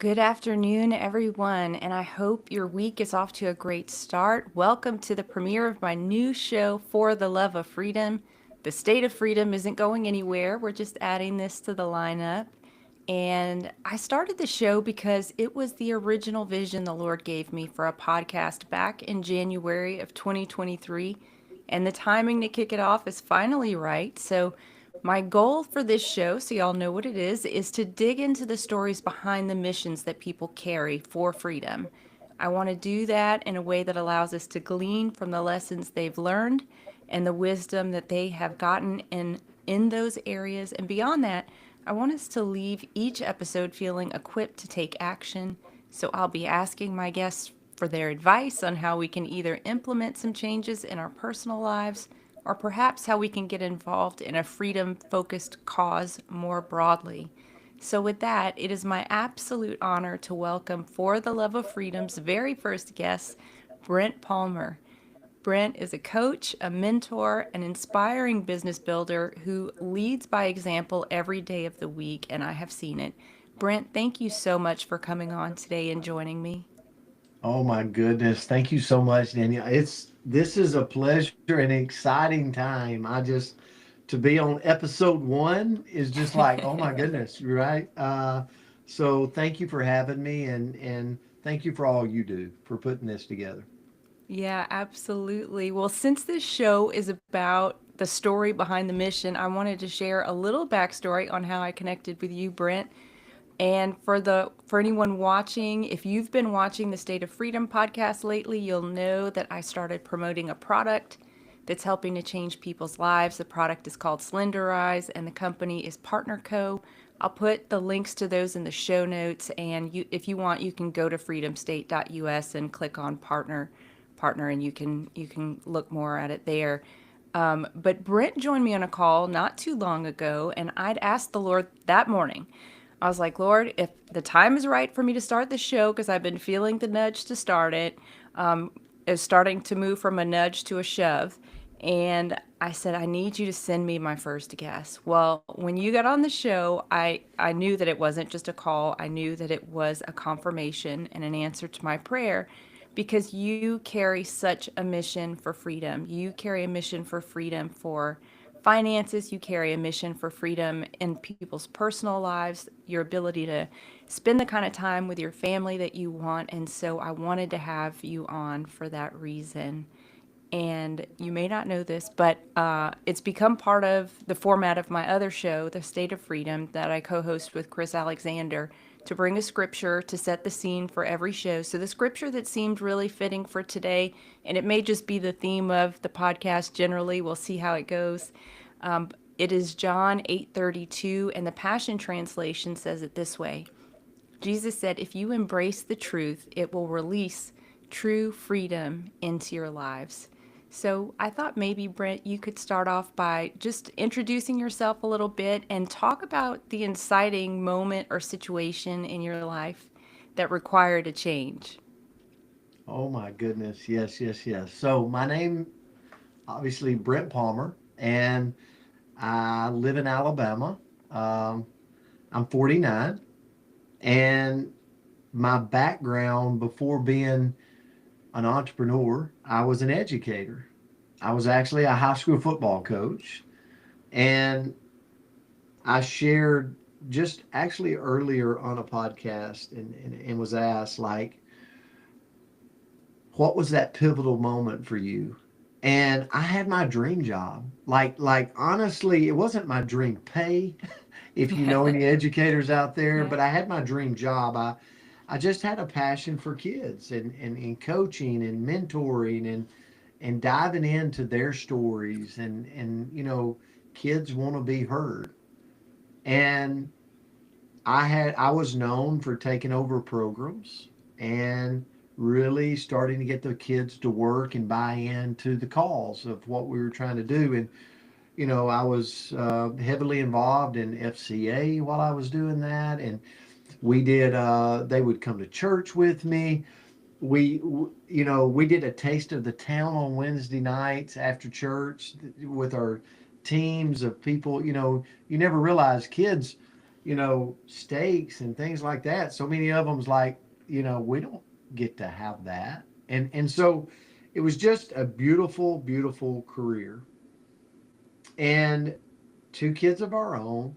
Good afternoon, everyone, and I hope your week is off to a great start. Welcome to the premiere of my new show, For the Love of Freedom. The State of Freedom isn't going anywhere, we're just adding this to the lineup. And I started the show because it was the original vision the Lord gave me for a podcast back in January of 2023. And the timing to kick it off is finally right. So, my goal for this show, so y'all know what it is to dig into the stories behind the missions that people carry for freedom. I want to do that in a way that allows us to glean from the lessons they've learned and the wisdom that they have gotten in those areas. And beyond that, I want us to leave each episode feeling equipped to take action. So I'll be asking my guests for their advice on how we can either implement some changes in our personal lives or perhaps how we can get involved in a freedom focused cause more broadly. So, with that, it is my absolute honor to welcome For the Love of Freedom's very first guest, Brent Palmer. Brent is a coach, a mentor, an inspiring business builder who leads by example every day of the week, and I have seen it. Brent, thank you so much for coming on today and joining me. Oh my goodness. Thank you so much, Danielle. This is a pleasure and exciting time. To be on episode one is just like, oh my goodness, right? So thank you for having me and thank you for all you do for putting this together. Yeah, absolutely. Well, since this show is about the story behind the mission, I wanted to share a little backstory on how I connected with you, Brent. And for anyone watching, if you've been watching the State of Freedom podcast lately, you'll know that I started promoting a product that's helping to change people's lives. The product is called Slenderize, and the company is Partner Co. I'll put the links to those in the show notes, and if you want, you can go to freedomstate.us and click on partner, and you can look more at it there. But Brent joined me on a call not too long ago, and I'd asked the Lord that morning. I was like, Lord, if the time is right for me to start the show, because I've been feeling the nudge to start it, is starting to move from a nudge to a shove. And I said, I need you to send me my first guest. Well, when you got on the show, I knew that it wasn't just a call. I knew that it was a confirmation and an answer to my prayer because you carry such a mission for freedom. You carry a mission for freedom for finances, you carry a mission for freedom in people's personal lives, your ability to spend the kind of time with your family that you want. And so I wanted to have you on for that reason. And you may not know this, but it's become part of the format of my other show, The State of Freedom, that I co host with Chris Alexander, to bring a scripture to set the scene for every show. So, the scripture that seemed really fitting for today, and it may just be the theme of the podcast generally, we'll see how it goes. It is John 8:32, and the Passion Translation says it this way. Jesus said, if you embrace the truth, it will release true freedom into your lives. So I thought maybe, Brent, you could start off by just introducing yourself a little bit and talk about the inciting moment or situation in your life that required a change. Oh my goodness. Yes, yes, yes. So my name obviously Brent Palmer and I live in Alabama. Um, I'm 49 and my background before being an entrepreneur, I was an educator. I was actually a high school football coach. And I shared just actually earlier on a podcast and was asked, like, what was that pivotal moment for you? And I had my dream job. Like honestly, it wasn't my dream pay, if you know any educators out there, Yeah. but I had my dream job. I just had a passion for kids and coaching and mentoring and diving into their stories and kids want to be heard. And I was known for taking over programs and really starting to get the kids to work and buy into the cause of what we were trying to do. And I was heavily involved in FCA while I was doing that, and we did. They would come to church with me. We did a taste of the town on Wednesday nights after church with our teams of people. You never realize kids steaks and things like that. So many of them's like, we don't get to have that. And so it was just a beautiful, beautiful career. And two kids of our own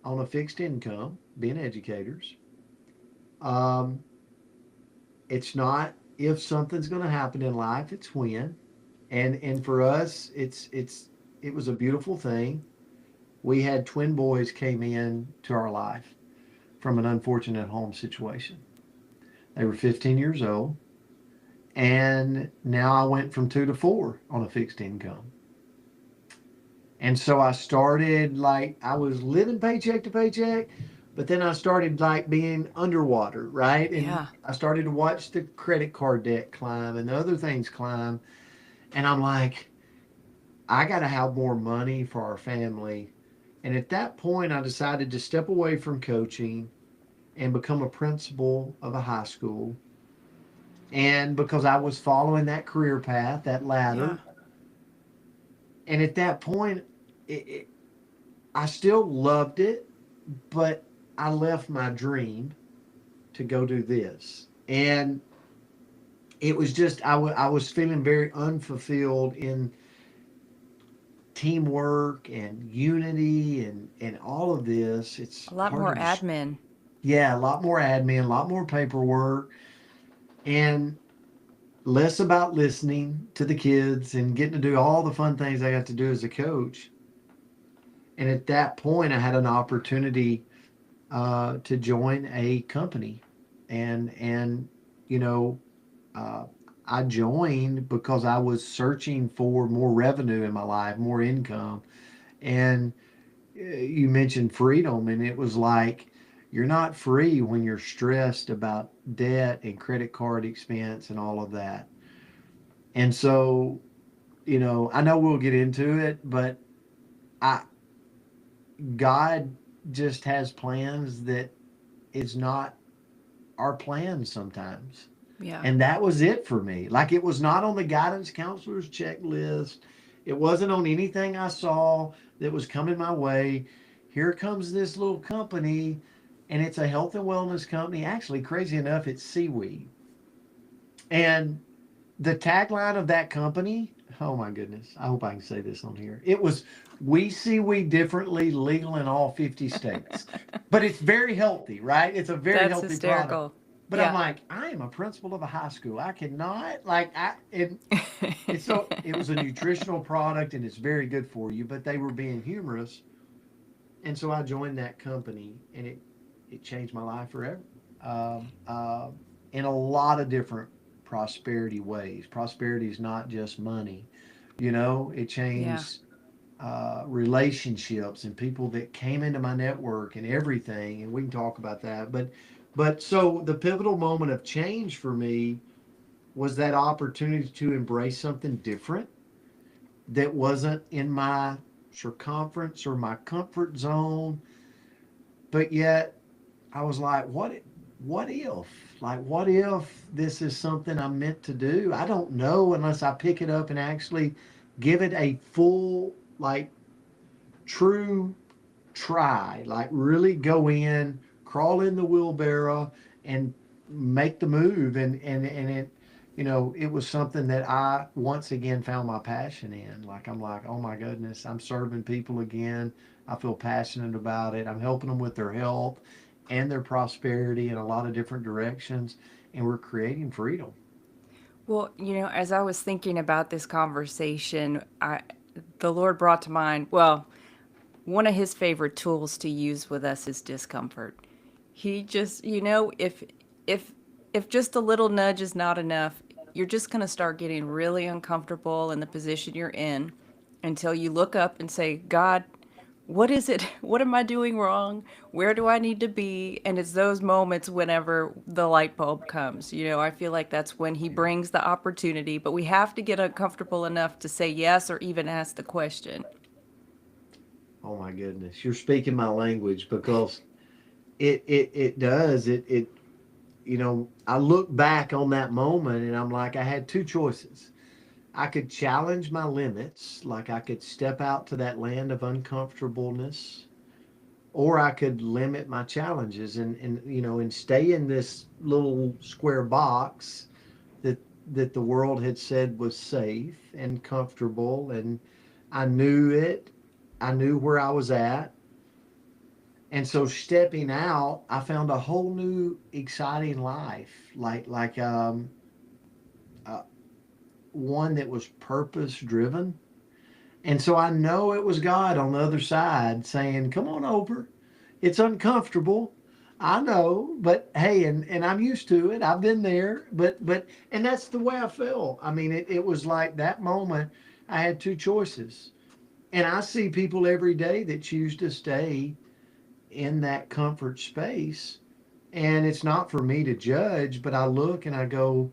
on a fixed income, being educators. Um, it's not if something's going to happen in life, it's when. And for us, it was a beautiful thing. We had twin boys came in to our life from an unfortunate home situation. They were 15 years old, and now I went from 2 to 4 on a fixed income. And so I started like I was living paycheck to paycheck, but then I started like being underwater, right? And Yeah. I started to watch the credit card debt climb and the other things climb. And I'm like, I got to have more money for our family. And at that point, I decided to step away from coaching and become a principal of a high school. And because I was following that career path, that Yeah. ladder. And at that point, it, I still loved it, but I left my dream to go do this. And it was just, I was feeling very unfulfilled in teamwork and unity and all of this. It's A lot hard more to, admin. yeah, a lot more admin, a lot more paperwork, and less about listening to the kids and getting to do all the fun things I got to do as a coach. And at that point, I had an opportunity to join a company, and you know, uh, I joined because I was searching for more revenue in my life, more income, and you mentioned freedom, and it was like you're not free when you're stressed about debt and credit card expense and all of that. And so, I know we'll get into it, but I God just has plans that is not our plans sometimes. Yeah. And that was it for me. Like it was not on the guidance counselor's checklist. It wasn't on anything I saw that was coming my way. Here comes this little company, and it's a health and wellness company. Actually, crazy enough, it's seaweed. And the tagline of that company, oh my goodness, I hope I can say this on here. It was, "We see we differently, legal in all 50 states." But it's very healthy, right? It's a very That's healthy product. hysterical. But I'm Yeah. like, I am a principal of a high school. I cannot, like, it's so, it was a nutritional product and it's very good for you, but they were being humorous. And so I joined that company, and it changed my life forever, um, uh, in a lot of different prosperity ways. Prosperity is not just money, it Yeah. changed relationships and people that came into my network and everything. And we can talk about that. But so the pivotal moment of change for me was that opportunity to embrace something different that wasn't in my circumference or my comfort zone, but yet I was like, what if? Like, what if this is something I'm meant to do? I don't know unless I pick it up and actually give it a full, like, true try. Like, really go in, crawl in the wheelbarrow, and make the move. And it, it was something that I once again found my passion in. Like, I'm like, oh my goodness, I'm serving people again. I feel passionate about it. I'm helping them with their health and their prosperity in a lot of different directions. And we're creating freedom. Well, as I was thinking about this conversation, the Lord brought to mind, well, one of his favorite tools to use with us is discomfort. He just, if if just a little nudge is not enough, you're just going to start getting really uncomfortable in the position you're in until you look up and say, "God, what is it? What am I doing wrong? Where do I need to be?" And it's those moments whenever the light bulb comes. I feel like that's when he brings the opportunity, but we have to get uncomfortable enough to say yes or even ask the question. Oh my goodness, you're speaking my language because it does I look back on that moment and I'm like, I had two choices. I could challenge my limits, like I could step out to that land of uncomfortableness, or I could limit my challenges and stay in this little square box that the world had said was safe and comfortable, and I knew it. I knew where I was at. And so stepping out, I found a whole new exciting life, uh, one that was purpose driven. And so I know it was God on the other side saying, "Come on over. It's uncomfortable. I know, but hey, and I'm used to it. I've been there, but and that's the way I felt. I mean, it was like that moment I had two choices. And I see people every day that choose to stay in that comfort space. And it's not for me to judge, but I look and I go,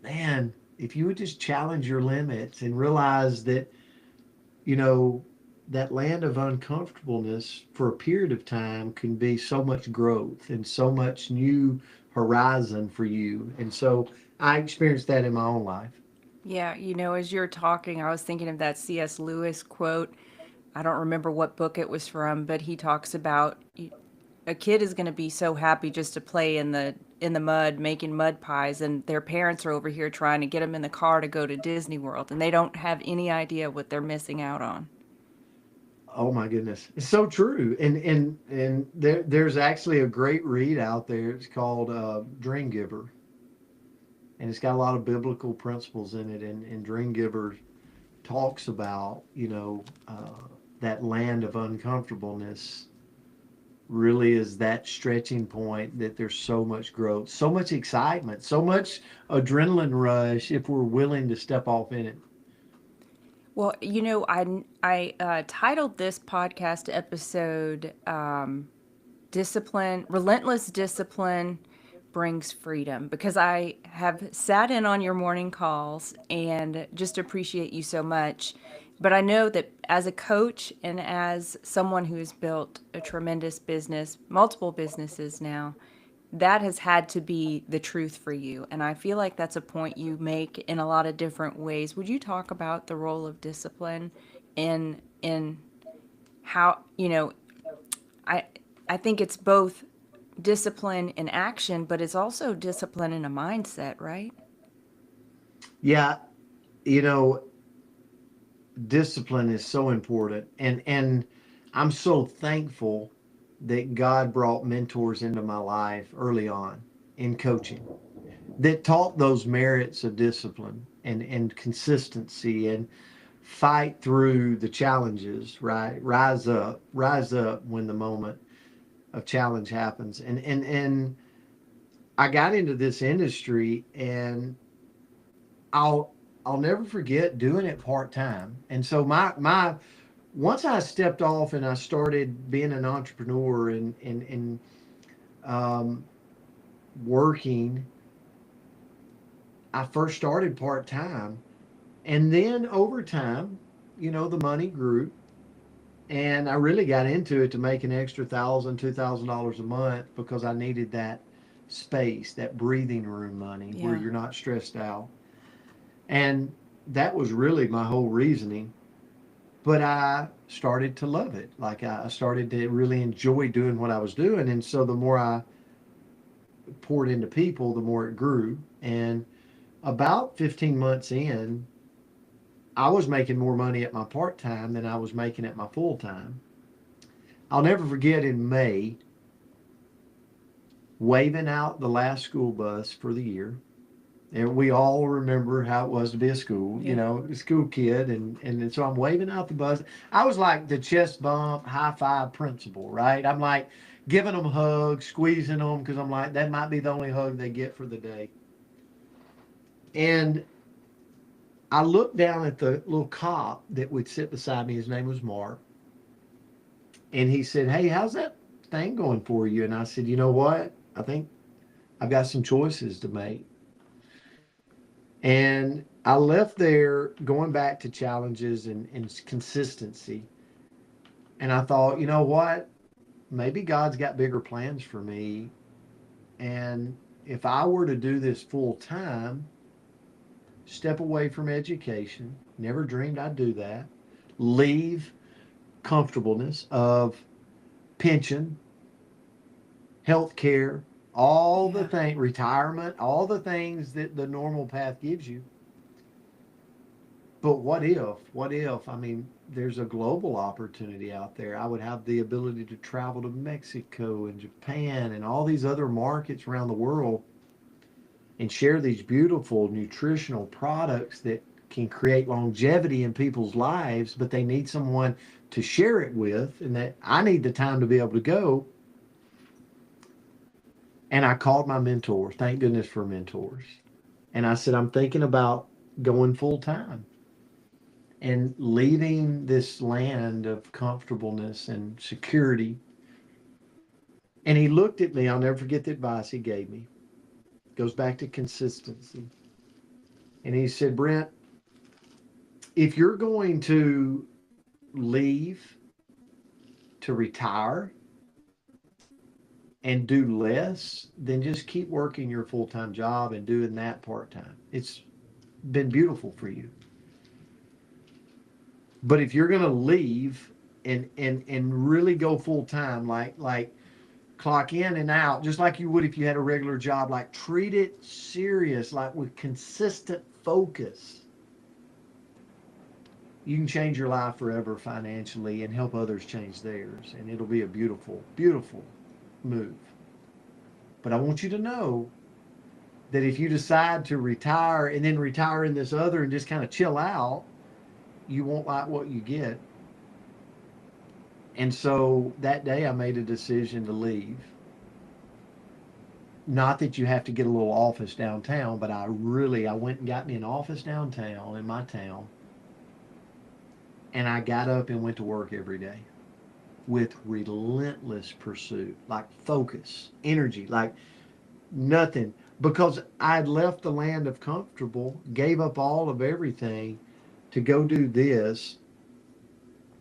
man, if you would just challenge your limits and realize that, you know, that land of uncomfortableness for a period of time can be so much growth and so much new horizon for you. And so I experienced that in my own life. Yeah, as you're talking, I was thinking of that C.S. Lewis quote. I don't remember what book it was from, but he talks about a kid is going to be so happy just to play in the mud, making mud pies, and their parents are over here trying to get them in the car to go to Disney World, and they don't have any idea what they're missing out on. Oh my goodness, it's so true. And there's actually a great read out there. It's called Dream Giver, and it's got a lot of biblical principles in it. And Dream Giver talks about that land of uncomfortableness really is that stretching point that there's so much growth, so much excitement, so much adrenaline rush if we're willing to step off in it. Well, I titled this podcast episode "Discipline, Relentless Discipline Brings Freedom," because I have sat in on your morning calls and just appreciate you so much. But I know that as a coach and as someone who has built a tremendous business, multiple businesses now, that has had to be the truth for you. And I feel like that's a point you make in a lot of different ways. Would you talk about the role of discipline in how, I I think it's both discipline in action, but it's also discipline in a mindset, right? Yeah, you know, discipline is so important, and I'm so thankful that God brought mentors into my life early on in coaching that taught those merits of discipline and consistency and fight through the challenges, right? Rise up when the moment of challenge happens. And I got into this industry, and I'll I'll never forget doing it part time. And so my once I stepped off and I started being an entrepreneur and um, working, I first started part time, and then over time, the money grew, and I really got into it to make an extra $1,000, $2,000 a month because I needed that space, that breathing room money where Yeah. you're not stressed out. And that was really my whole reasoning. But I started to love it. Like I started to really enjoy doing what I was doing. And so the more I poured into people, the more it grew. And about 15 months in, I was making more money at my part time than I was making at my full time. I'll never forget in May, waving out the last school bus for the year. And we all remember how it was to be Yeah. a school kid. And so I'm waving out the bus. I was like the chest bump, high five principal, right? I'm like giving them hugs, squeezing them because I'm like, that might be the only hug they get for the day. And I looked down at the little cop that would sit beside me. His name was Mark. And he said, "Hey, how's that thing going for you?" And I said, "You know what? I think I've got some choices to make." And I left there going back to challenges and consistency. And I thought, you know what? Maybe God's got bigger plans for me. And if I were to do this full time, step away from education, never dreamed I'd do that, leave comfortableness of pension, health care, all the Yeah. things, retirement, all the things that the normal path gives you. But what if, I mean, there's a global opportunity out there. I would have the ability to travel to Mexico and Japan and all these other markets around the world and share these beautiful nutritional products that can create longevity in people's lives, but they need someone to share it with, and that I need the time to be able to go. And I called my mentor. Thank goodness for mentors. And I said, I'm thinking about going full time and leaving this land of comfortableness and security. And he looked at me. I'll never forget the advice he gave me. It goes back to consistency. And he said, Brent, if you're going to leave to retire and do less, then just keep working your full time job and doing that part time. It's been beautiful for you. But if you're going to leave and really go full time, like clock in and out, just like you would if you had a regular job, like treat it serious, like with consistent focus, you can change your life forever financially and help others change theirs. And it'll be a beautiful, beautiful move. But I want you to know that if you decide to retire and then retire in this other and just kind of chill out, you won't like what you get. And so that day I made a decision to leave. Not that you have to get a little office downtown, but I went and got me an office downtown in my town. And I got up and went to work every day with relentless pursuit, like focus, energy, like nothing. Because I'd left the land of comfortable, gave up all of everything to go do this.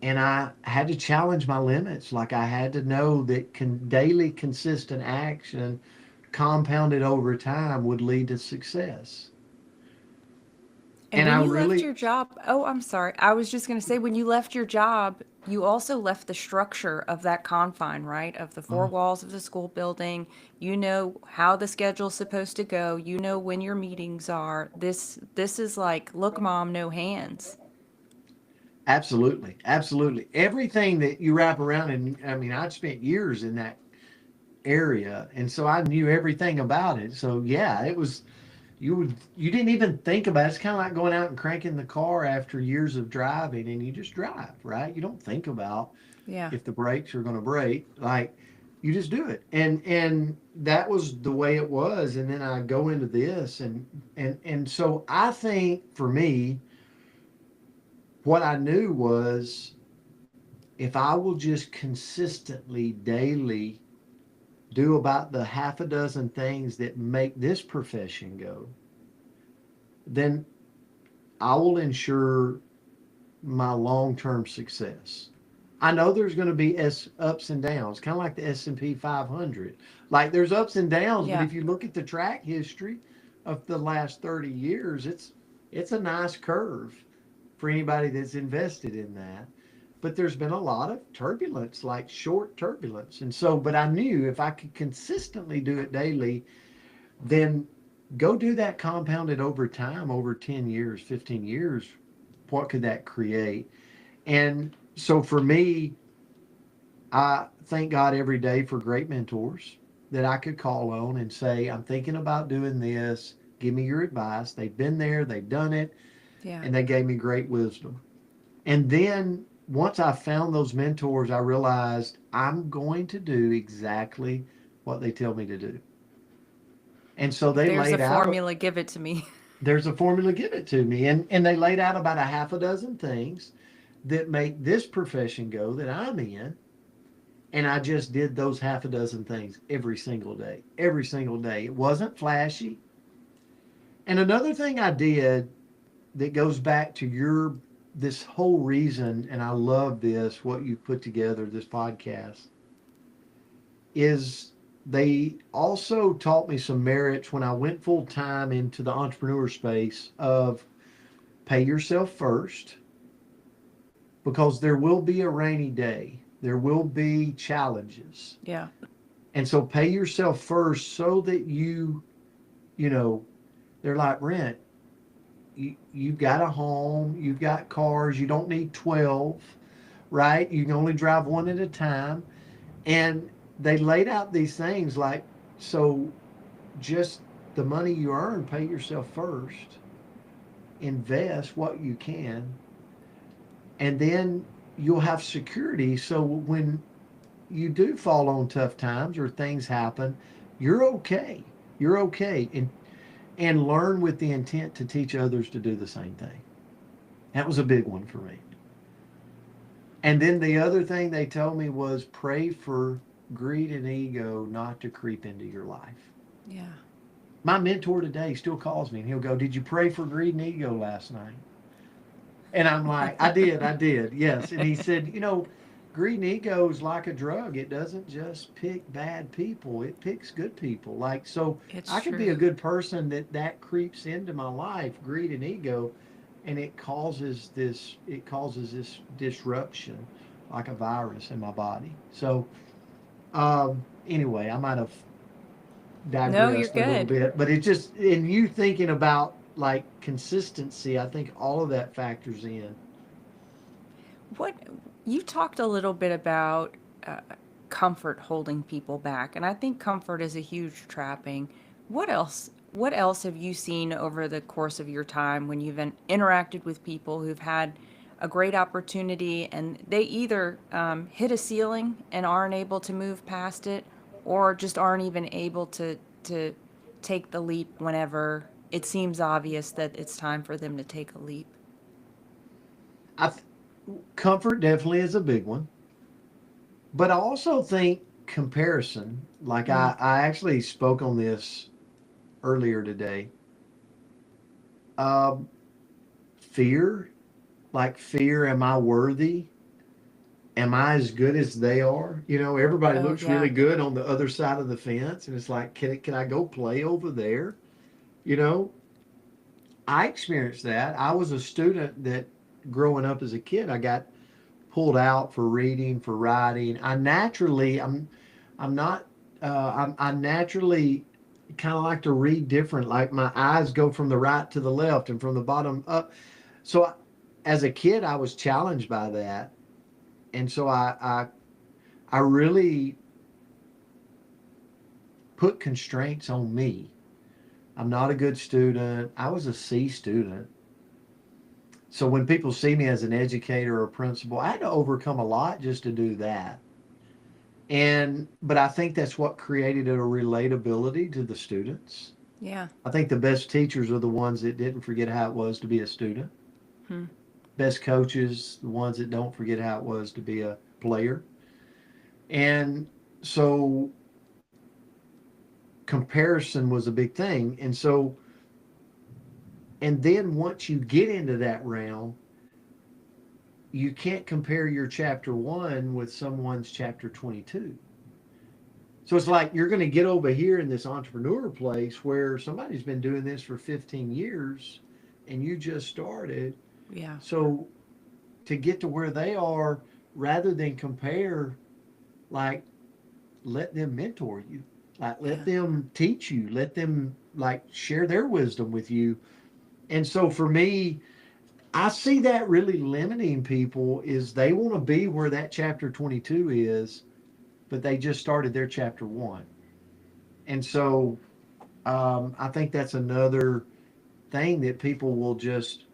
And I had to challenge my limits. Like I had to know that daily consistent action compounded over time would lead to success. And And when I you left really, your job, oh, I'm sorry. I was just going to say, when you left your job, you also left the structure of that confine, right? Of the four oh, walls of the school building. You know how the schedule's supposed to go. You know when your meetings are. This is like, look, mom, no hands. absolutely, absolutely. Everything that you wrap around, and I mean, I'd spent years in that area, and so I knew everything about it. So yeah, it was you didn't even think about it. It's kind of like going out and cranking the car after years of driving, and you just drive, right? You don't think about Yeah. if the brakes are going to break, like you just do it. And that was the way it was. And then I go into this, and so I think for me, what I knew was if I will just consistently daily do about the half a dozen things that make this profession go, then I will ensure my long-term success. I know there's going to be ups and downs, kind of like the S&P 500. Like there's ups and downs, but Yeah. if you look at the track history of the last 30 years, it's a nice curve for anybody that's invested in that. But there's been a lot of turbulence, like short turbulence. And so, but I knew if I could consistently do it daily, then go do that compounded over time, over 10 years, 15 years. What could that create? And so for me, I thank God every day for great mentors that I could call on and say, I'm thinking about doing this. Give me your advice. They've been there, they've done it, Yeah. and they gave me great wisdom. And then once I found those mentors, I realized I'm going to do exactly what they tell me to do. And so If they there's a laid out, formula, give it to me. there's a formula, give it to me. And they laid out about a half a dozen things that make this profession go that I'm in. And I just did those half a dozen things every single day, every single day. It wasn't flashy. And another thing I did that goes back to this whole reason, and I love this, what you put together, this podcast, is they also taught me some merits when I went full time into the entrepreneur space of pay yourself first because there will be a rainy day. There will be challenges. Yeah. And so pay yourself first so that you know, they're like, Brent, you've got a home, you've got cars, you don't need 12, right? You can only drive one at a time. And they laid out these things like, so just the money you earn, pay yourself first, invest what you can, and then you'll have security. So when you do fall on tough times or things happen, you're okay. You're okay. And learn with the intent to teach others to do the same thing. That was a big one for me. And then the other thing they told me was pray for greed and ego not to creep into your life. Yeah. My mentor today still calls me and he'll go, "Did you pray for greed and ego last night?" And I'm like, I did, yes. And he said, greed and ego is like a drug. It doesn't just pick bad people, it picks good people. Like, so It's I could be a true. good person that creeps into my life, greed and ego, and it causes this disruption like a virus in my body. So, anyway, I might have No, you're digressed a little good. bit, but it just, in you thinking about like consistency, I think all of that factors in. What you talked a little bit about uh, comfort holding people back, and I think comfort is a huge trapping. What else? What else have you seen over the course of your time when you've interacted with people who've had a great opportunity and they either hit a ceiling and aren't able to move past it, or just aren't even able to take the leap whenever it seems obvious that it's time for them to take a leap? I th- Comfort definitely is a big one, but I also think comparison. Like Mm. I actually spoke on this earlier today. Um, Fear, like fear. Am I worthy? Am I as good as they are? Everybody Oh looks really yeah. good on the other side of the fence, and it's like, can I go play over there? You know, I experienced that. I was a student that growing up as a kid, I got pulled out for reading, for writing. I'm not, I naturally kind of like to read different. Like my eyes go from the right to the left and from the bottom up. So as a kid, I was challenged by that. And so I really put constraints on me. I'm not a good student. I was a C student. So when people see me as an educator or principal, I had to overcome a lot just to do that. But I think that's what created a relatability to the students. Yeah. I think the best teachers are the ones that didn't forget how it was to be a student. Hmm. Best coaches, the ones that don't forget how it was to be a player. And so comparison was a big thing. And then once you get into that realm, you can't compare your chapter 1 with someone's chapter 22. So it's like you're going to get over here in this entrepreneur place where somebody's been doing this for 15 years and you just started. Yeah. So to get to where they are, rather than compare, like let them mentor you, like let Yeah. them teach you, let them like share their wisdom with you. And so for me, I see that really limiting people is they want to be where that chapter 22 is, but they just started their chapter 1. And so I think that's another thing that people will just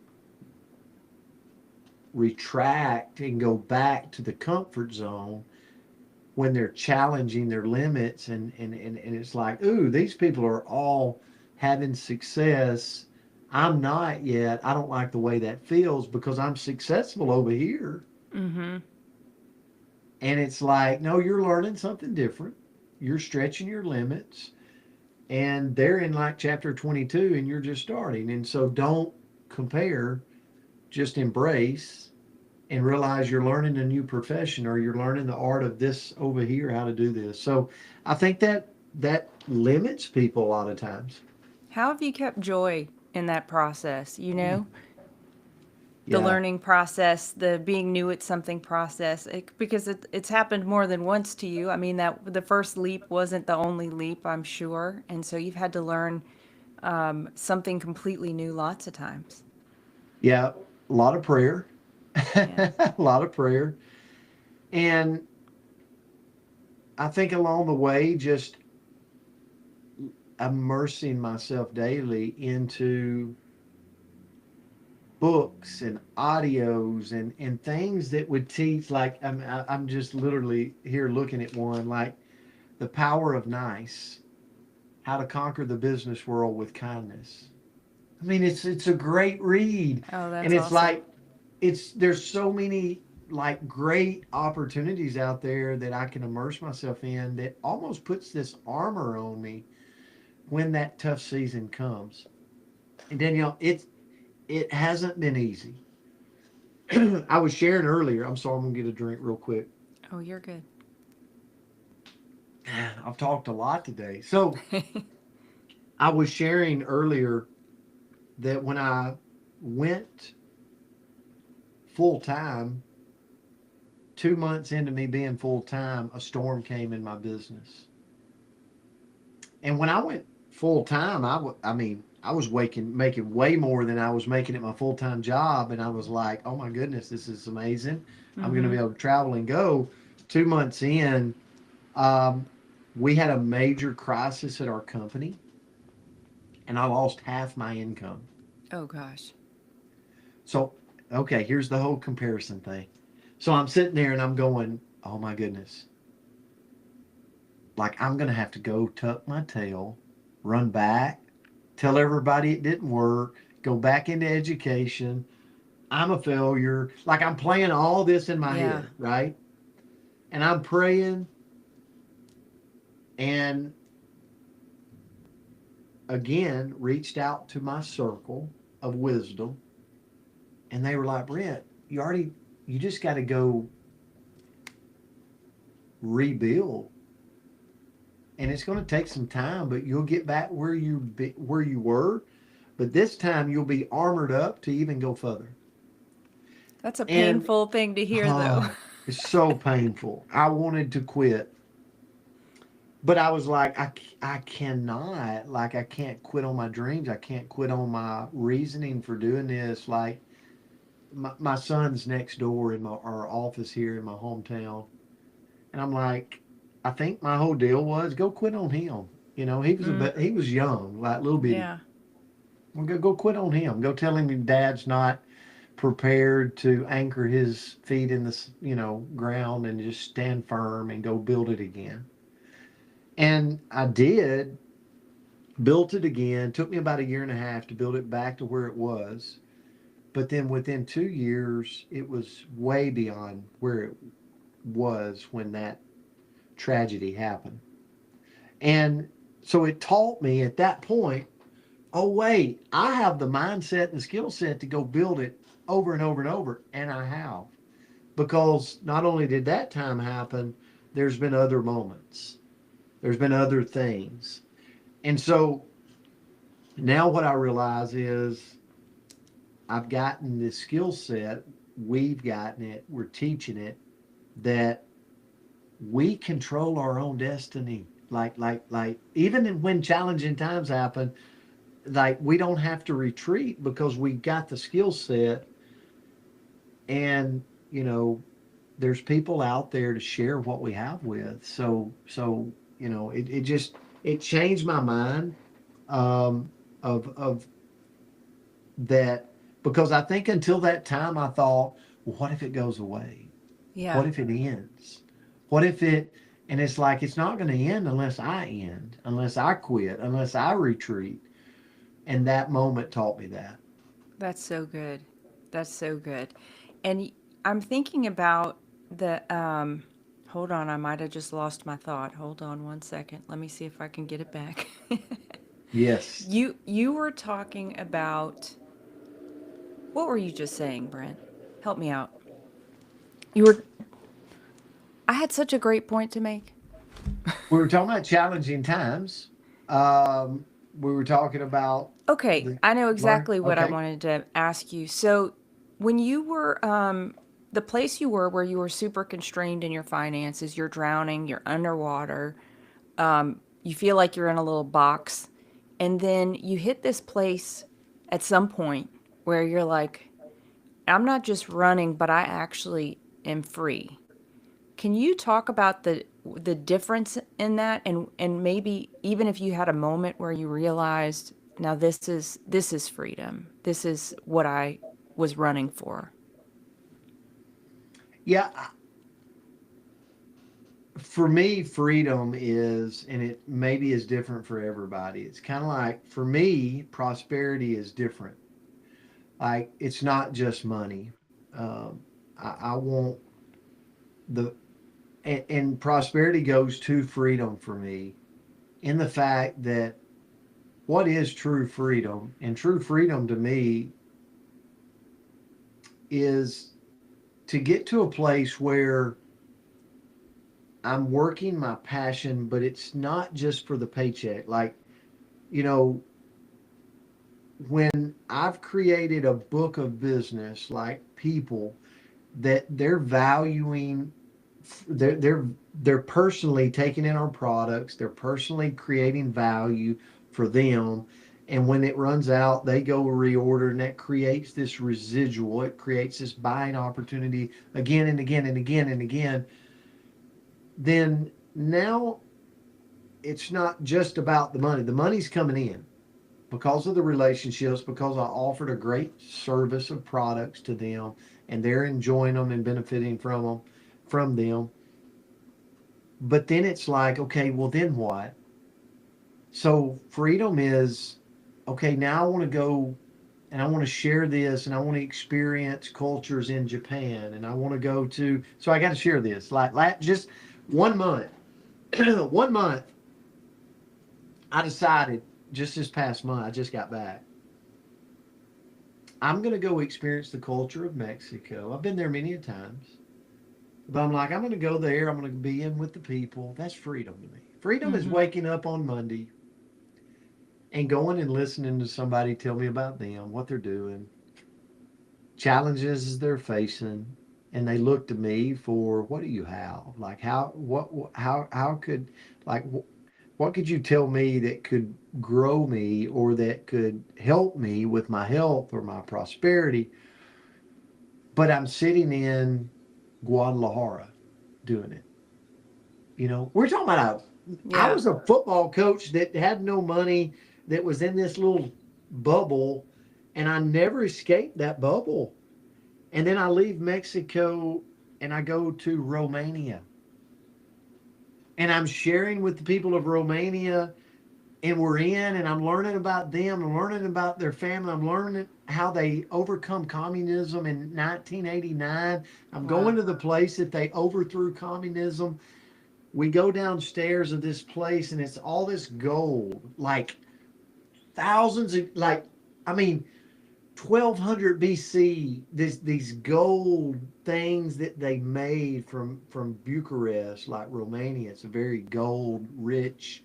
retract and go back to the comfort zone when they're challenging their limits. And it's like, ooh, these people are all having success. I'm not yet. I don't like the way that feels because I'm successful over here. Mm-hmm. And it's like, no, you're learning something different. You're stretching your limits. And they're in like chapter 22 and you're just starting. And so don't compare, just embrace and realize you're learning a new profession or you're learning the art of this over here, how to do this. So I think that limits people a lot of times. How have you kept joy in that process? You know? the Yeah. learning process, the being new at something process, because it's happened more than once to you. I mean, that the first leap wasn't the only leap, I'm sure. And so you've had to learn something completely new lots of times. Yeah. A lot of prayer. Yeah. A lot of prayer. And I think along the way, just immersing myself daily into books and audios and things that would teach, like, I'm just literally here looking at one, like The Power of Nice, How to Conquer the Business World with Kindness. I mean, it's a great read. Oh, And that's it's awesome. like, there's so many like great opportunities out there that I can immerse myself in that almost puts this armor on me when that tough season comes. And Danielle, it hasn't been easy. I was sharing earlier. I'm sorry, I'm gonna get a drink real quick. Oh, you're good. I've talked a lot today. So I was sharing earlier that when I went full time, 2 months into me being full time, a storm came in my business. And when I went full time, I mean, I was making way more than I was making at my full time job. And I was like, oh my goodness, this is amazing. I'm going to Mm-hmm. be able to travel and go. 2 months in, um, we had a major crisis at our company, and I lost half my income. Oh, gosh. So, okay, here's the whole comparison thing. So I'm sitting there and I'm going, oh my goodness, like I'm going to have to go tuck my tail, run back, tell everybody it didn't work, go back into education. I'm a failure. Like I'm playing all this in my Yeah. head, right? And I'm praying. And again, reached out to my circle of wisdom. And they were like, Brent, you just got to go rebuild. And it's going to take some time, but you'll get back where you were. But this time you'll be armored up to even go further. That's a And painful thing to hear, though. oh, it's so painful. I wanted to quit, but I was like, I cannot. Like, I can't quit on my dreams. I can't quit on my reasoning for doing this. Like, my son's next door in our office here in my hometown. And I'm like, I think my whole deal was go quit on him. You know, Mm, he was young, like little bitty. yeah. Well, go quit on him. Go tell him dad's not prepared to anchor his feet in the ground and just stand firm and go build it again. And I did, built it again. Took me about a year and a half to build it back to where it was. But then within 2 years, it was way beyond where it was when that tragedy happened. And so it taught me at that point, oh, wait, I have the mindset and the skill set to go build it over and over and over. And I have. Because not only did that time happen, there's been other moments, there's been other things. And so now what I realize is I've gotten this skill set, we've gotten it, we're teaching it, that we control our own destiny. Like, even when challenging times happen, like we don't have to retreat because we got the skill set. And you know there's people out there to share what we have with. So it just it changed my mind, um of that, because I think until that time I thought, well, what if it goes away? Yeah. What if it ends? What if it And it's like, it's not going to end unless I end, unless I quit, unless I retreat. And that moment taught me that. That's so good. That's so good. And I'm thinking about hold on, I might have just lost my thought. Hold on one second. Let me see if I can get it back. Yes. You were talking about, what were you just saying, Brent? Help me out. You were I had such a great point to make. We were talking about challenging times. We were talking about Okay, the I know learn. exactly what I Okay. wanted to ask you. So When you were, the place you were where you were super constrained in your finances, you're drowning, you're underwater, you feel like you're in a little box, and then you hit this place at some point where you're like, I'm not just running, but I actually am free. Can you talk about the difference in that, and maybe even if you had a moment where you realized, now this is freedom. This is what I was running for. Yeah, for me, freedom is, and it maybe is different for everybody. It's kind of like, for me, prosperity is different. Like, it's not just money. I want the, and prosperity goes to freedom for me, in the fact that what is true freedom? And true freedom to me is to get to a place where I'm working my passion, but it's not just for the paycheck. Like, you know, when I've created a book of business, like people that they're valuing, they're personally taking in our products, they're personally creating value for them, and when it runs out, they go reorder, and that creates this residual. It creates this buying opportunity again and again and again and again. Then now it's not just about the money. The money's coming in because of the relationships, because I offered a great service of products to them, and they're enjoying them and benefiting from them. But then it's like, okay, well, then what? So freedom is, okay, now I want to go and I want to share this, and I want to experience cultures in Japan, and I want to go to, so I got to share this. Like just 1 month, 1 month, I decided just this past month, I just got back. I'm going to go experience the culture of Mexico. I've been there many a times. But I'm like, I'm going to go there. I'm going to be in with the people. That's freedom to me. Freedom is Hmm. waking up on Monday and going and listening to somebody tell me about them, what they're doing, challenges they're facing, and they look to me for, what do you have? Like, how could, like, what could you tell me that could grow me, or that could help me with my health or my prosperity? But I'm sitting in Guadalajara doing it. We're talking about I Yeah. was a football coach that had no money, that was in this little bubble, and I never escaped that bubble. And then I leave Mexico and I go to Romania. And I'm sharing with the people of Romania, and we're in, and I'm learning about them. I'm learning about their family. I'm learning how they overcome communism in 1989. I'm going Wow. to the place that they overthrew communism. We go downstairs of this place, and it's all this gold, like thousands of, like, I mean, 1200 BC, these gold things that they made from Bucharest, like Romania. It's a very gold rich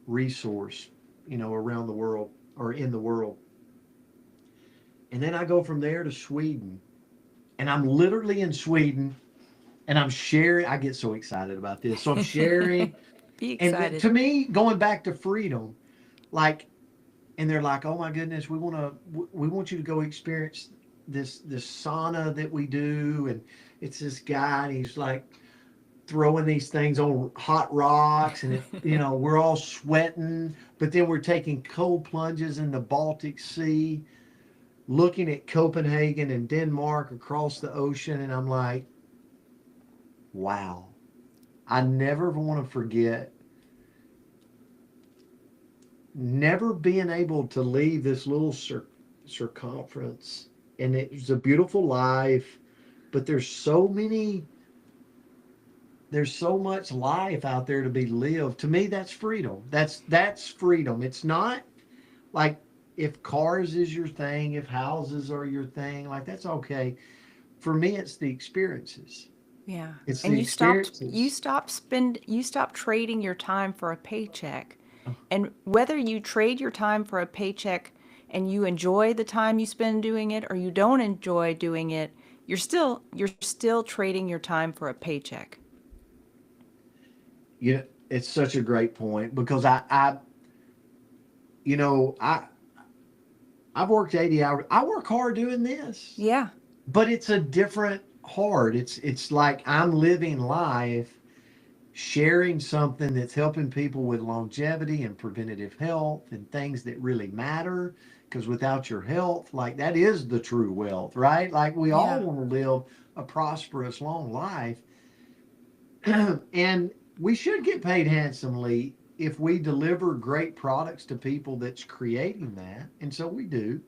resource, around the world, or in the world. And then I go from there to Sweden, and I'm literally in Sweden, and I'm sharing. I get so excited about this. So I'm sharing. Be And excited. to me, going back to freedom, like, and they're like, "Oh my goodness, we want you to go experience this sauna that we do." And it's this guy, and he's like throwing these things on hot rocks, and we're all sweating, but then we're taking cold plunges in the Baltic Sea, looking at Copenhagen and Denmark across the ocean, and I'm like, wow. I never want to forget never being able to leave this little circumference. And it's a beautiful life, but there's so much life out there to be lived. To me, that's freedom. That's freedom. It's not like, if cars is your thing, if houses are your thing, like, that's okay. For me, it's the experiences. Yeah. It's And the experiences. you stopped trading your time for a paycheck. And whether you trade your time for a paycheck and you enjoy the time you spend doing it or you don't enjoy doing it, you're still trading your time for a paycheck. You know, it's such a great point because you know, I've worked 80 hours. I work hard doing this, Yeah. but it's a different hard. It's like I'm living life sharing something that's helping people with longevity and preventative health and things that really matter. Because without your health, like that is the true wealth, right? Like we all Yeah. want to live a prosperous, long life. And we should get paid handsomely if we deliver great products to people that's creating that. And so we do.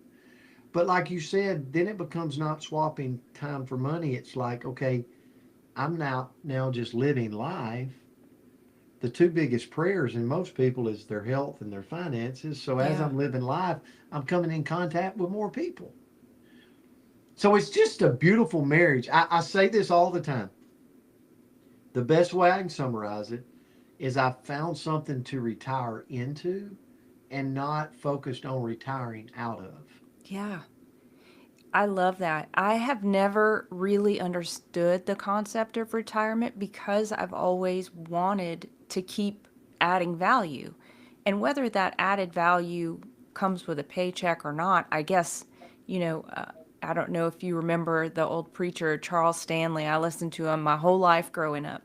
But like you said, then it becomes not swapping time for money. It's like, okay, I'm now just living life. The two biggest prayers in most people is their health and their finances. So as Yeah. I'm living life, I'm coming in contact with more people. So it's just a beautiful marriage. I say this all the time. The best way I can summarize it is I found something to retire into and not focused on retiring out of. Yeah. I love that. I have never really understood the concept of retirement because I've always wanted to keep adding value. And whether that added value comes with a paycheck or not, I guess, you know, I don't know if you remember the old preacher Charles Stanley. I listened to him my whole life growing up.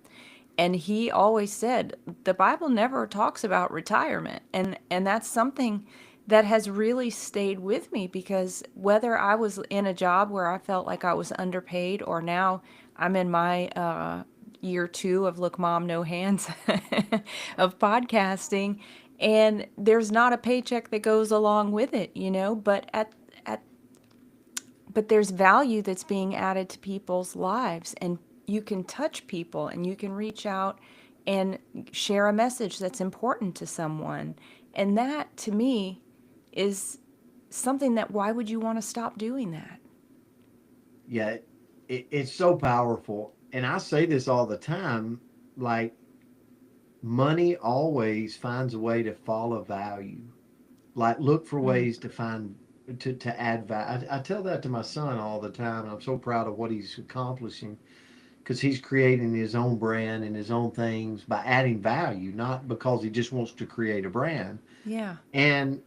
And he always said the Bible never talks about retirement. And that's something that has really stayed with me because whether I was in a job where I felt like I was underpaid or now I'm in my year two of Look Mom No Hands of podcasting, and there's not a paycheck that goes along with it, at but there's value that's being added to people's lives, and you can touch people and you can reach out and share a message that's important to someone. And that to me is something that, why would you want to stop doing that? Yeah, it's so powerful. And I say this all the time, like money always finds a way to follow value. Like look for Mm. ways to find to add value. I tell that to my son all the time. I'm so proud of what he's accomplishing because he's creating his own brand and his own things by adding value, not because he just wants to create a brand. Yeah. And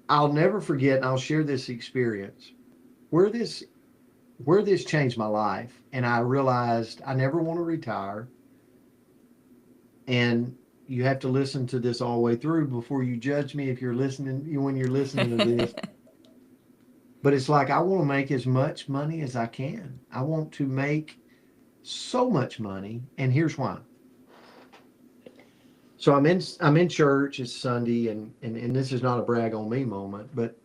I'll never forget, and I'll share this experience where this changed my life, and I realized I never want to retire. And you have to listen to this all the way through before you judge me if you're listening when you're listening to this. But it's like I want to make as much money as I can. I want to make so much money, and here's why. So I'm in church. It's Sunday, and this is not a brag on me moment, but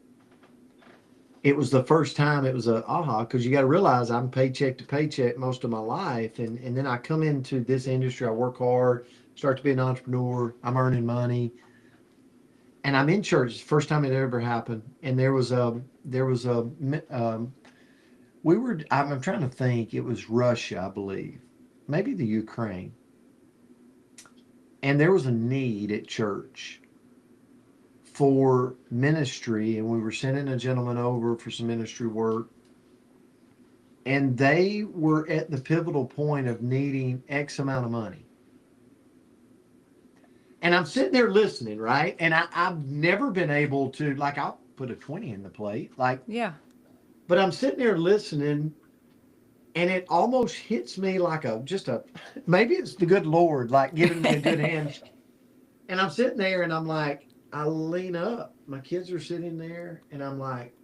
it was the first time it was a aha because you got to realize I'm paycheck to paycheck most of my life, and then I come into this industry. I work hard, start to be an entrepreneur. I'm earning money, and I'm in church. It's the first time it ever happened, and there was a we were. I'm trying to think. It was Russia, I believe, maybe the Ukraine, and there was a need at church for ministry, and we were sending a gentleman over for some ministry work, and they were at the pivotal point of needing X amount of money. And I'm sitting there listening, right? And I've never been able to, like, I'll put a 20 in the plate, like, Yeah. but I'm sitting there listening, and it almost hits me like maybe it's the good Lord, like giving me a good hand. And I'm sitting there, and I'm like, I lean up. My kids are sitting there, and I'm like,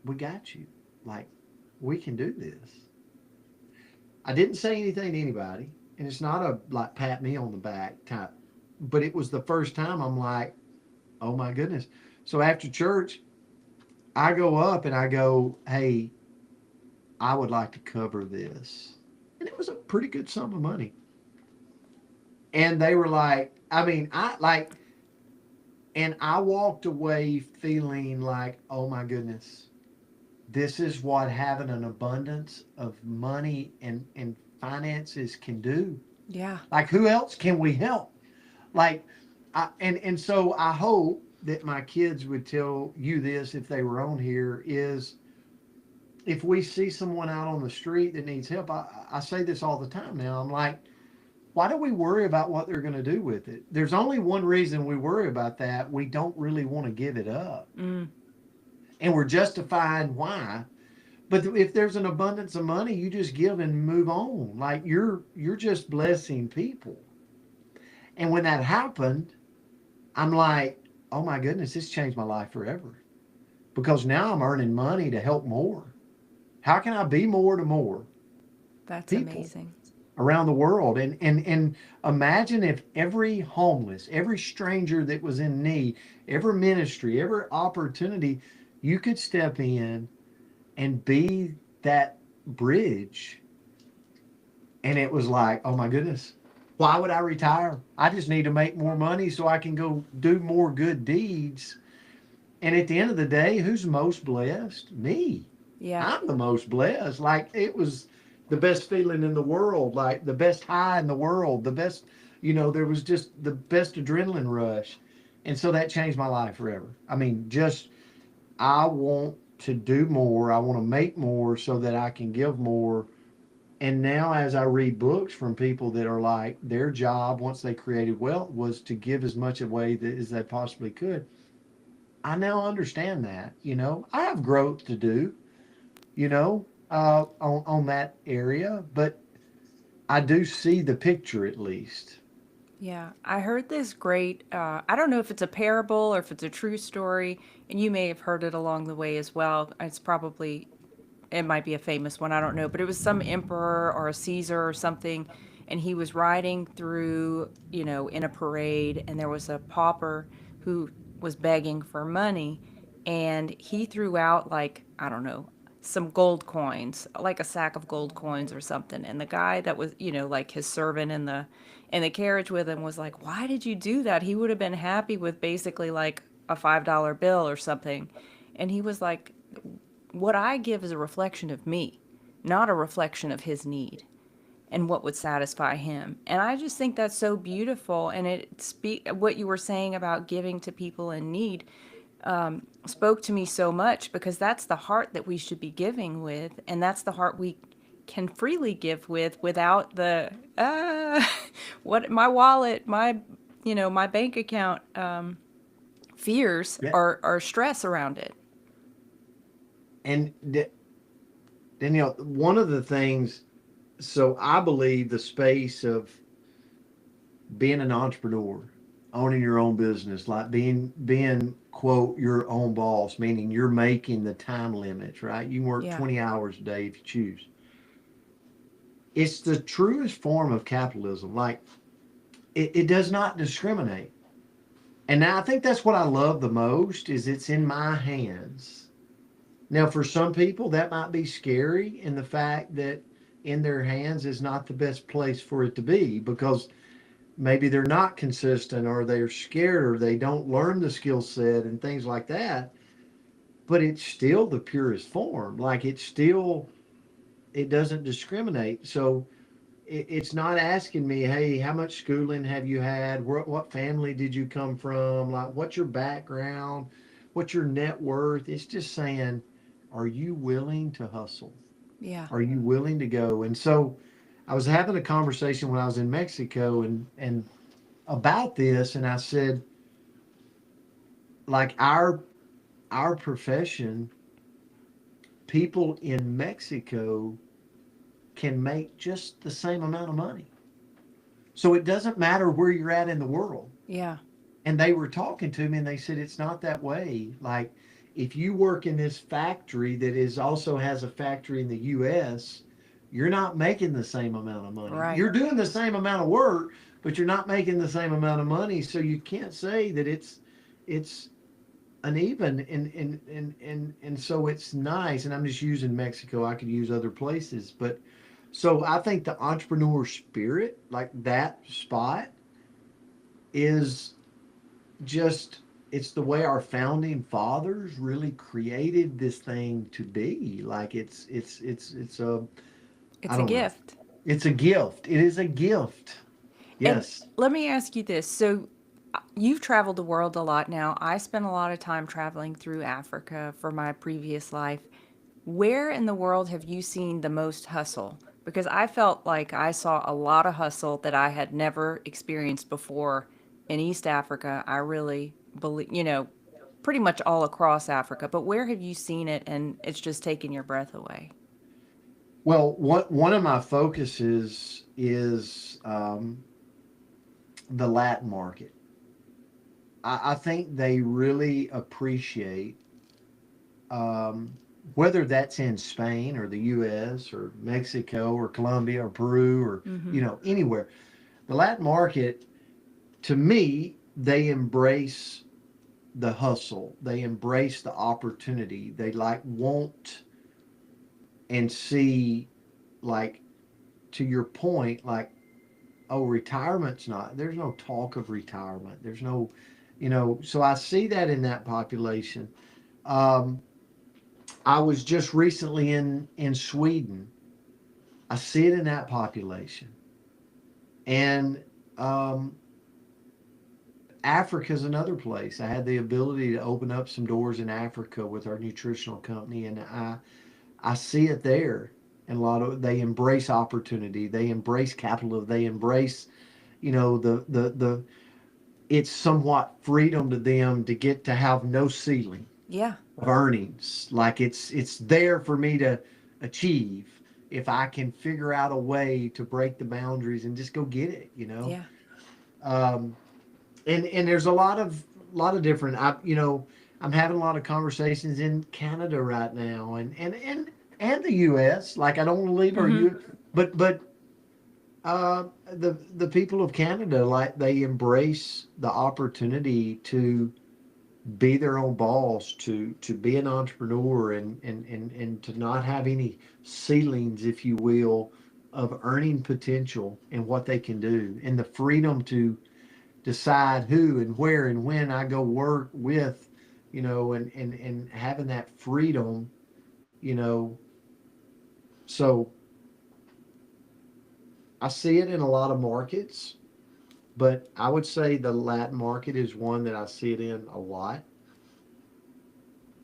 we got you. Like, we can do this. I didn't say anything to anybody, and it's not a like pat me on the back type, but it was the first time I'm like, oh my goodness. So after church, I go up and I go, hey, I would like to cover this. And it was a pretty good sum of money. And they were like, I mean, and I walked away feeling like, oh my goodness, this is what having an abundance of money and finances can do. Yeah. Like, who else can we help? Like, And so I hope that my kids would tell you this if they were on here is if we see someone out on the street that needs help, I say this all the time now. I'm like, why do we worry about what they're going to do with it? There's only one reason we worry about that. We don't really want to give it up. Mm, And we're justifying why. But if there's an abundance of money, you just give and move on. Like you're just blessing people. And when that happened, I'm like, oh my goodness, this changed my life forever. Because now I'm earning money to help more. How can I be more to more that's people amazing. around the world? And imagine if every homeless, every stranger that was in need, every ministry, every opportunity, you could step in and be that bridge. And it was like, oh my goodness, why would I retire? I just need to make more money so I can go do more good deeds. And at the end of the day, who's most blessed? Me. Yeah. I'm the most blessed. Like it was the best feeling in the world, like the best high in the world, the best, there was just the best adrenaline rush. And so that changed my life forever. I mean, just I want to do more. I want to make more so that I can give more. And now, as I read books from people that are like their job once they created wealth was to give as much away as they possibly could, I now understand that. I have growth to do, on that area, but I do see the picture at least. Yeah, I heard this great, I don't know if it's a parable or if it's a true story, and you may have heard it along the way as well. It might be a famous one, I don't know, but it was some emperor or a Caesar or something, and he was riding through, in a parade, and there was a pauper who was begging for money, and he threw out, like, I don't know, some gold coins, like a sack of gold coins or something. And the guy that was, like his servant in the carriage with him was like, "Why did you do that? He would have been happy with basically like a $5 bill or something." And he was like, "What I give is a reflection of me, not a reflection of his need and what would satisfy him." And I just think that's so beautiful. And what you were saying about giving to people in need spoke to me so much, because that's the heart that we should be giving with, and that's the heart we can freely give with without the what my wallet, my bank account fears Yeah. or stress around it. And Danielle, one of the things, so I believe the space of being an entrepreneur, owning your own business, like being quote your own boss, meaning you're making the time limits, right? You can work Yeah. 20 hours a day if you choose. It's the truest form of capitalism. Like it does not discriminate. And now I think that's what I love the most is it's in my hands. Now for some people that might be scary, and the fact that in their hands is not the best place for it to be because maybe they're not consistent or they're scared or they don't learn the skill set and things like that. But it's still the purest form. Like it doesn't discriminate. So it's not asking me, hey, how much schooling have you had? What family did you come from? Like, what's your background? What's your net worth? It's just saying, are you willing to hustle? Yeah. Are you willing to go? And so I was having a conversation when I was in Mexico and about this, and I said, like our profession, people in Mexico can make just the same amount of money. So it doesn't matter where you're at in the world. Yeah. And they were talking to me and they said it's not that way. Like if you work in this factory that is also has a factory in the US, you're not making the same amount of money. Right. You're doing the same amount of work, but you're not making the same amount of money. So you can't say that it's uneven and so it's nice. And I'm just using Mexico. I could use other places, but so I think the entrepreneur spirit, like that spot, is just it's the way our founding fathers really created this thing to be. Like it's a I It's a don't know. gift. It's a gift. It is a gift. And Yes. let me ask you this. So You've traveled the world a lot now. I spent a lot of time traveling through Africa for my previous life. Where in the world have you seen the most hustle? Because I felt like I saw a lot of hustle that I had never experienced before in East Africa. I really believe, pretty much all across Africa. But where have you seen it and it's just taken your breath away? Well, one of my focuses is the Latin market. I think they really appreciate, um, whether that's in Spain or the U.S. or Mexico or Colombia or Peru or Mm-hmm. anywhere. The Latin market, to me, they embrace the hustle. They embrace the opportunity. They like want and see, like, to your point, like, oh, retirement's not, there's no talk of retirement. There's no, so I see that in that population. Um, I was just recently in Sweden. I see it in that population. And um, Africa is another place. I had the ability to open up some doors in Africa with our nutritional company, and I see it there. And a lot of they embrace opportunity, they embrace capital, they embrace, the it's somewhat freedom to them to get to have no ceiling Yeah. of earnings. Like it's there for me to achieve if I can figure out a way to break the boundaries and just go get it. Yeah. Um, and there's a lot of different. I'm having a lot of conversations in Canada right now, and the U.S. Like, I don't want to leave our Mm-hmm. U. But the people of Canada, like, they embrace the opportunity to be their own boss, to be an entrepreneur, and to not have any ceilings, if you will, of earning potential and what they can do, and the freedom to decide who and where and when I go work with, and having that freedom, you know. So I see it in a lot of markets, but I would say the Latin market is one that I see it in a lot.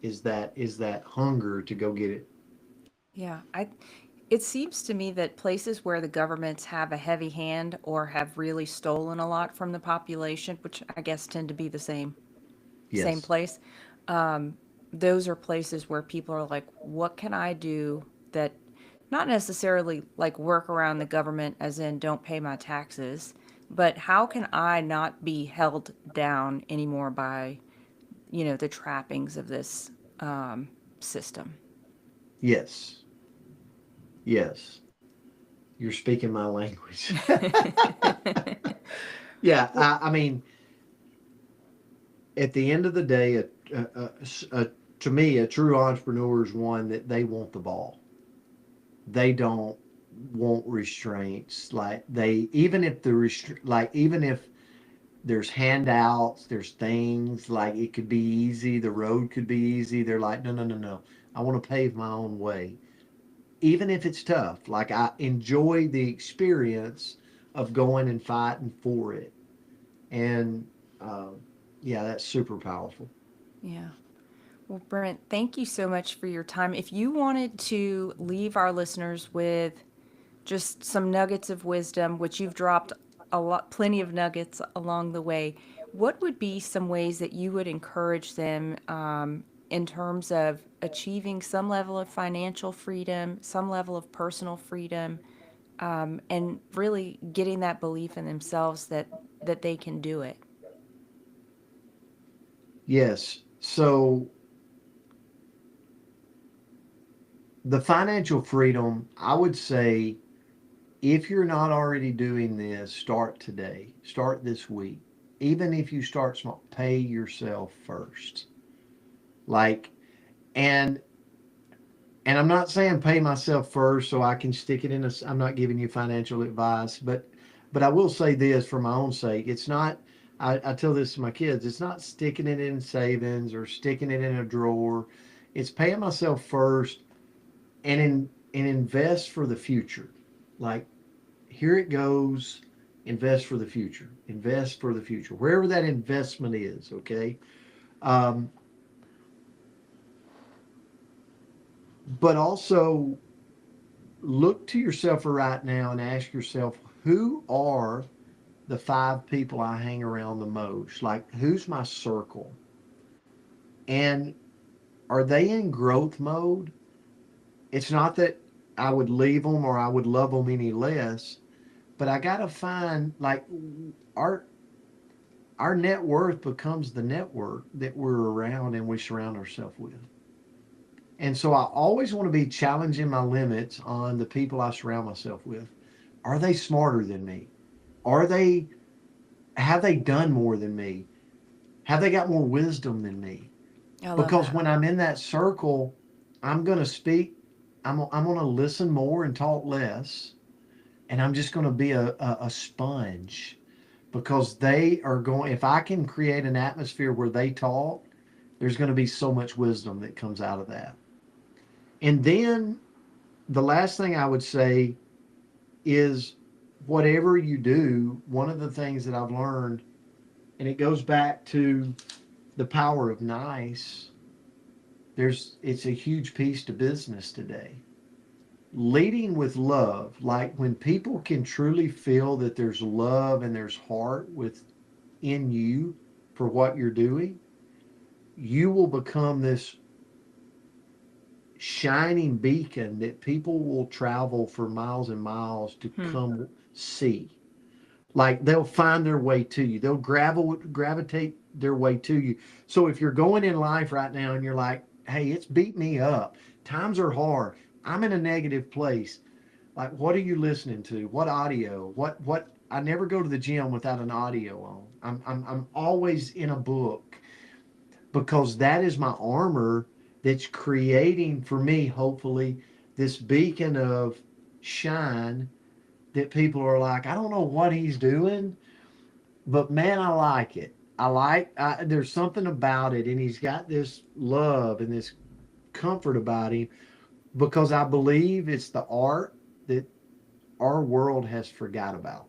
Is that hunger to go get it? Yeah. It seems to me that places where the governments have a heavy hand or have really stolen a lot from the population, which I guess tend to be the same Yes. place, um, those are places where people are like, what can I do that not necessarily like work around the government as in don't pay my taxes, but how can I not be held down anymore by, the trappings of this system? Yes. Yes. You're speaking my language. Yeah. Well, I mean, at the end of the day, to me, a true entrepreneur is one that they want the ball. They don't want restraints. Like, they, even if even if there's handouts, there's things like it could be easy, the road could be easy. They're like, no, no, no, no. I want to pave my own way, even if it's tough. Like, I enjoy the experience of going and fighting for it, and uh, yeah, that's super powerful. yeah. Well, Brent, thank you so much for your time. If you wanted to leave our listeners with just some nuggets of wisdom, which you've dropped a lot, plenty of nuggets along the way, what would be some ways that you would encourage them in terms of achieving some level of financial freedom, some level of personal freedom, and really getting that belief in themselves that they can do it? Yes. So the financial freedom, I would say, if you're not already doing this, start today. Start this week. Even if you start small, pay yourself first. Like, and I'm not saying pay myself first so I can stick it in a. I'm not giving you financial advice, but I will say this for my own sake. It's not. I tell this to my kids. It's not sticking it in savings or sticking it in a drawer. It's paying myself first, and invest for the future. Like, here it goes. Invest for the future. Invest for the future. Wherever that investment is, okay? Um, but also look to yourself right now and ask yourself, who are the 5 people I hang around the most? Like, who's my circle? And are they in growth mode? It's not that I would leave them or I would love them any less, but I got to find like our our net worth becomes the network that we're around and we surround ourselves with. And so I always want to be challenging my limits on the people I surround myself with. Are they smarter than me? Are they have they done more than me? Have they got more wisdom than me? I love Because that. when I'm in that circle, I'm going to speak, I'm going to listen more and talk less. And I'm just going to be a sponge because they are going, if I can create an atmosphere where they talk, there's going to be so much wisdom that comes out of that. And then the last thing I would say is whatever you do, one of the things that I've learned, and it goes back to the power of nice, it's a huge piece to business today. Leading with love, like when people can truly feel that there's love and there's heart within you for what you're doing, you will become this shining beacon that people will travel for miles and miles to Hmm. come see. Like they'll find their way to you. They'll gravitate their way to you. So if you're going in life right now and you're like, hey, it's beat me up. Times are hard. I'm in a negative place. Like, what are you listening to? What audio? What I never go to the gym without an audio on. I'm always in a book because that is my armor that's creating for me, hopefully, this beacon of shine that people are like, I don't know what he's doing, but man, I like it. There's something about it, and he's got this love and this comfort about him because I believe it's the art that our world has forgot about.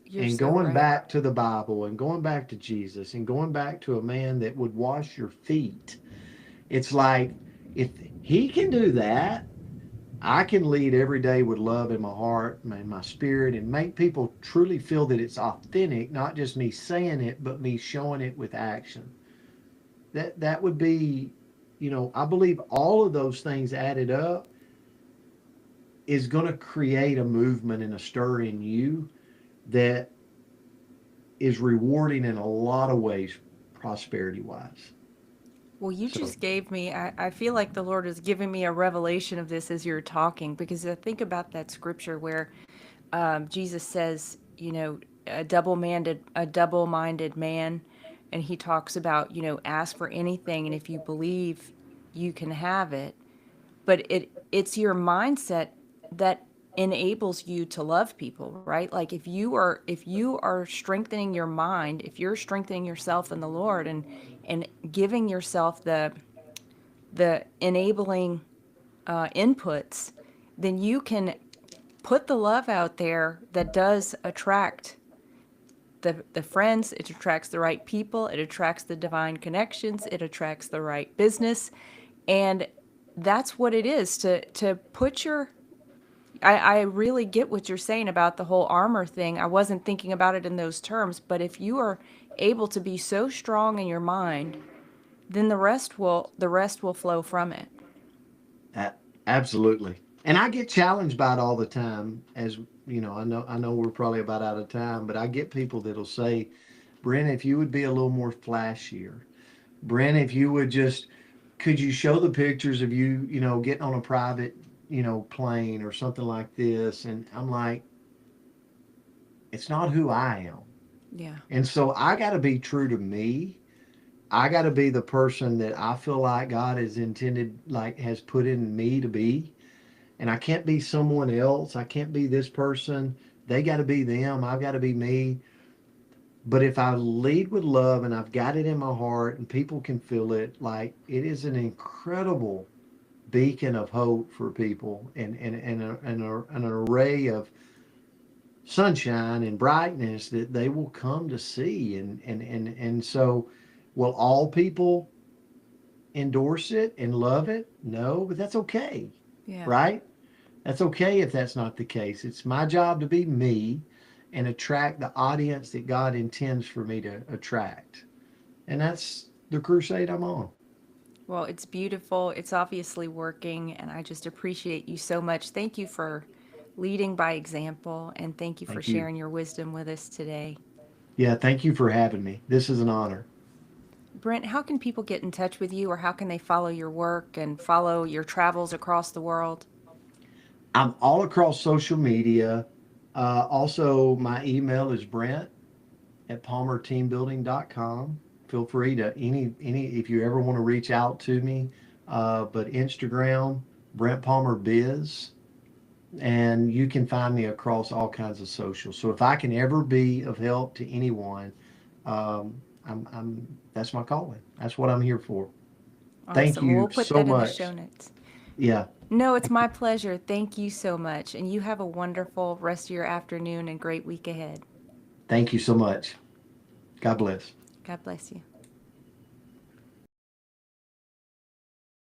You're And so going right. back to the Bible and going back to Jesus and going back to a man that would wash your feet, it's like if he can do that, I can lead every day with love in my heart and my spirit and make people truly feel that it's authentic, not just me saying it, but me showing it with action. That would be, I believe all of those things added up is going to create a movement and a stir in you that is rewarding in a lot of ways, prosperity wise. Well, you So, just gave me, I feel like the Lord is giving me a revelation of this as you're talking, because I think about that scripture where Jesus says, a double-minded man, and he talks about, ask for anything, and if you believe, you can have it. But it's your mindset that enables you to love people, right? Like if you are strengthening your mind, if you're strengthening yourself in the Lord and giving yourself the enabling inputs, then you can put the love out there that does attract the friends, it attracts the right people, it attracts the divine connections, it attracts the right business. And that's what it is to put your I really get what you're saying about the whole armor thing. I wasn't thinking about it in those terms, but if you are able to be so strong in your mind, then the rest will flow from it. a- absolutely. And I get challenged by it all the time. As I know we're probably about out of time, but I get people that'll say, Brent, if you would be a little more flashier, Brent, if you would just, could you show the pictures of you, getting on a private, plane or something like this? And I'm like, it's not who I am. Yeah. And so I got to be true to me. I got to be the person that I feel like God has intended, like has put in me to be. And I can't be someone else. I can't be this person. They got to be them. I've got to be me. But if I lead with love and I've got it in my heart and people can feel it, like it is an incredible beacon of hope for people and an array of sunshine and brightness that they will come to see. And so will all people endorse it and love it? No, but that's okay, Yeah. right? That's okay if that's not the case. It's my job to be me and attract the audience that God intends for me to attract. And that's the crusade I'm on. Well, it's beautiful. It's obviously working, and I just appreciate you so much. Thank you for leading by example, and thank you for Thank you. sharing your wisdom with us today. Yeah, thank you for having me. This is an honor. Brent, how can people get in touch with you, or how can they follow your work and follow your travels across the world? I'm all across social media. Also, my email is Brent at palmerteambuilding.com. Feel free to any if you ever want to reach out to me. But Instagram, Brent Palmer Biz, and you can find me across all kinds of social. So if I can ever be of help to anyone, I'm that's my calling. That's what I'm here for. Thank Awesome. you We'll put so that in the show much. notes. Yeah, No, it's my pleasure. Thank you so much. And you have a wonderful rest of your afternoon and great week ahead. thank you so much. God bless. God bless you.